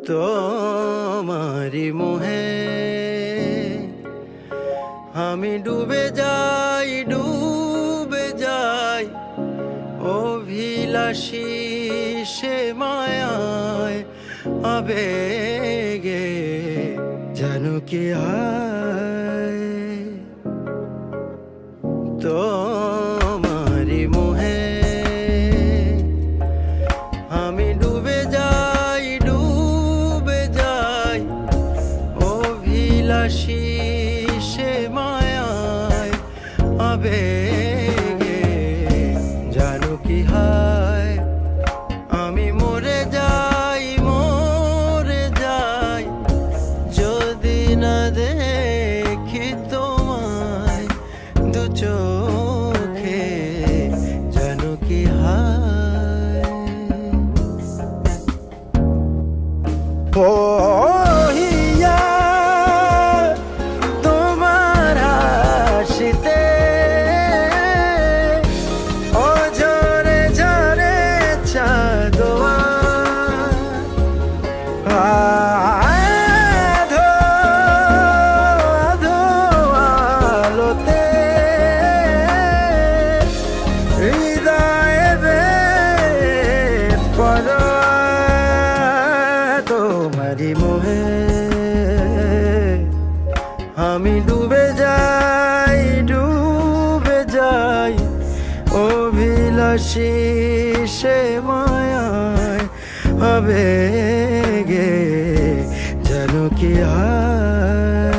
তোমারি মোহে আমি ডুবে যাই, ডুবে যাই অভিলাষী সে মায়ায় আবেগে যেন কি হায়। তোমারি মোহে আমি ডুবে যাই, ডুবে যাই অভিলাষী সে মায়ায় আবেগে যেন কি হায়। আমি মরে যাই, মরে যাই যদি না দেখি তোমায় দু চোখে যেন কি হায়। পহিয়া তোমার হাসিতে ও ঝরে ঝরে চাঁদোয়া আধো আধো আলোতে হৃদয়ে বেদ পড়ো। তোমারি মোহে আমি ডুবে যাই, ডুবে যাই অভিলাষী সে মায়ায় আবেগে যেন কি হায়।